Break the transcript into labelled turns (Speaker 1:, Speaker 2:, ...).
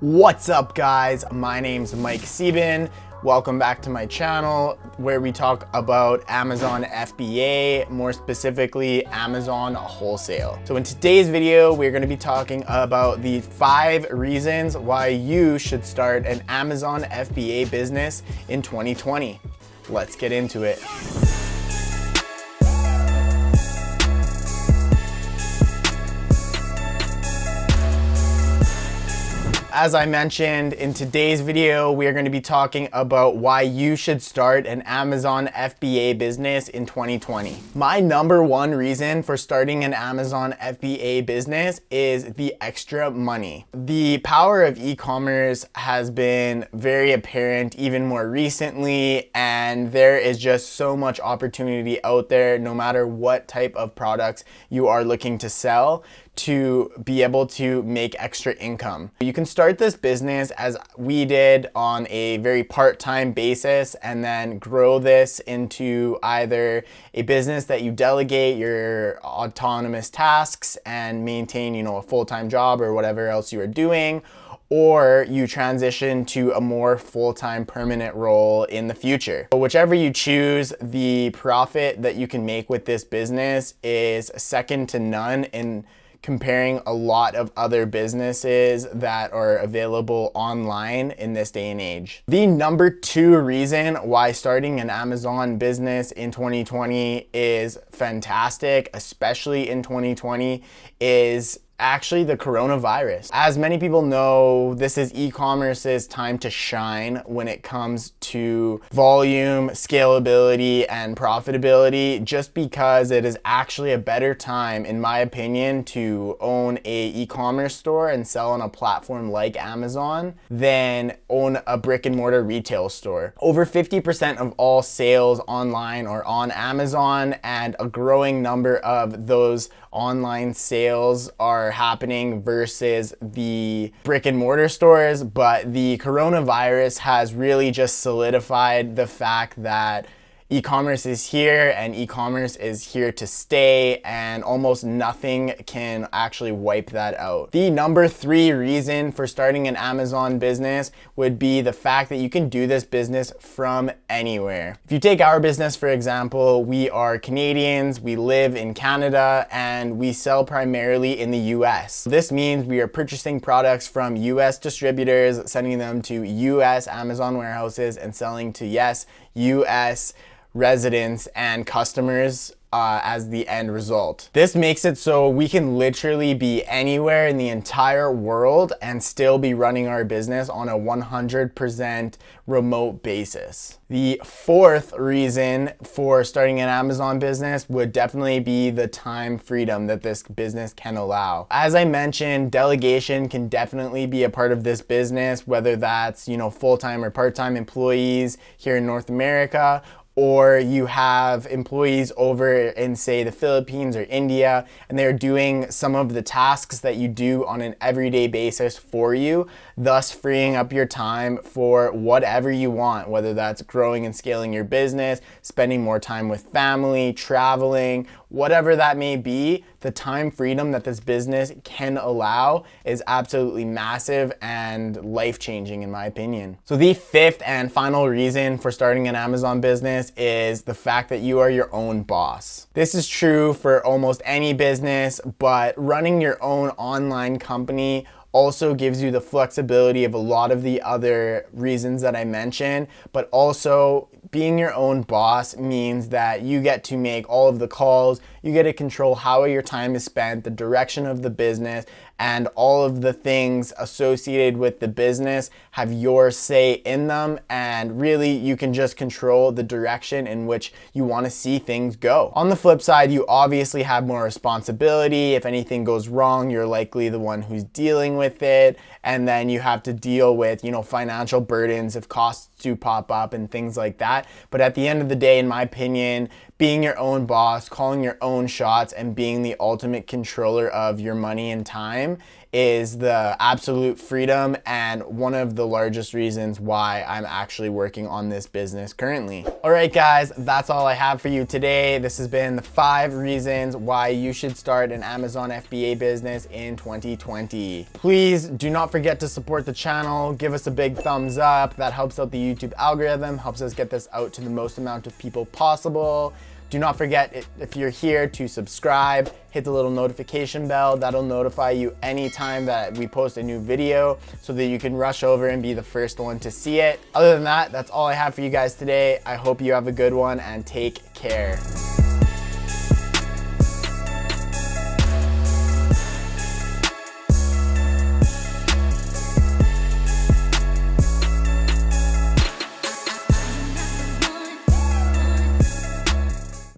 Speaker 1: What's up, guys? My name's Mike Sieben. Welcome back to my channel where we talk about Amazon FBA, more specifically Amazon Wholesale. So in today's video, we're going to be talking about the 5 reasons why you should start an Amazon FBA business in 2020. Let's get into it. As I mentioned, in today's video, we are going to be talking about why you should start an Amazon FBA business in 2020. My number one reason for starting an Amazon FBA business is the extra money. The power of e-commerce has been very apparent even more recently, and there is just so much opportunity out there, no matter what type of products you are looking to sell, to be able to make extra income. You can start this business as we did on a very part-time basis and then grow this into either a business that you delegate your autonomous tasks and maintain, a full-time job or whatever else you are doing, or you transition to a more full-time permanent role in the future. But whichever you choose, the profit that you can make with this business is second to none in comparing a lot of other businesses that are available online in this day and age. The number 2 reason why starting an Amazon business in 2020 is fantastic, especially in 2020, is actually the coronavirus. As many people know, this is e-commerce's time to shine when it comes to volume, scalability, and profitability, just because it is actually a better time, in my opinion, to own a e-commerce store and sell on a platform like Amazon than own a brick and mortar retail store. Over 50% of all sales online are on Amazon, and a growing number of those online sales are happening versus the brick and mortar stores. But the coronavirus has really just solidified the fact that e-commerce is here and e-commerce is here to stay, and almost nothing can actually wipe that out. The number 3 reason for starting an Amazon business would be the fact that you can do this business from anywhere. If you take our business, for example, we are Canadians, we live in Canada, and we sell primarily in the US. This means we are purchasing products from US distributors, sending them to US Amazon warehouses, and selling to, yes, US residents and customers as the end result. This makes it so we can literally be anywhere in the entire world and still be running our business on a 100% remote basis. The 4th reason for starting an Amazon business would definitely be the time freedom that this business can allow. As I mentioned, delegation can definitely be a part of this business, whether that's, full-time or part-time employees here in North America, or you have employees over in, say, the Philippines or India, and they're doing some of the tasks that you do on an everyday basis for you, thus freeing up your time for whatever you want, whether that's growing and scaling your business, spending more time with family, traveling, whatever that may be. The time freedom that this business can allow is absolutely massive and life-changing, in my opinion. So the 5th and final reason for starting an Amazon business is the fact that you are your own boss. This is true for almost any business, but running your own online company also gives you the flexibility of a lot of the other reasons that I mentioned, but also being your own boss means that you get to make all of the calls, you get to control how your time is spent, the direction of the business, and all of the things associated with the business have your say in them, and really you can just control the direction in which you want to see things go. On the flip side, you obviously have more responsibility. If anything goes wrong, you're likely the one who's dealing with it, and then you have to deal with, financial burdens if costs do pop up and things like that. But at the end of the day, in my opinion, being your own boss, calling your own shots, and being the ultimate controller of your money and time is the absolute freedom and one of the largest reasons why I'm actually working on this business currently. All right, guys, that's all I have for you today. This has been the 5 reasons why you should start an Amazon FBA business in 2020. Please do not forget to support the channel. Give us a big thumbs up. That helps out the YouTube algorithm, helps us get this out to the most amount of people possible. Do not forget, if you're here, to subscribe, hit the little notification bell. That'll notify you anytime that we post a new video so that you can rush over and be the first one to see it. Other than that, that's all I have for you guys today. I hope you have a good one and take care.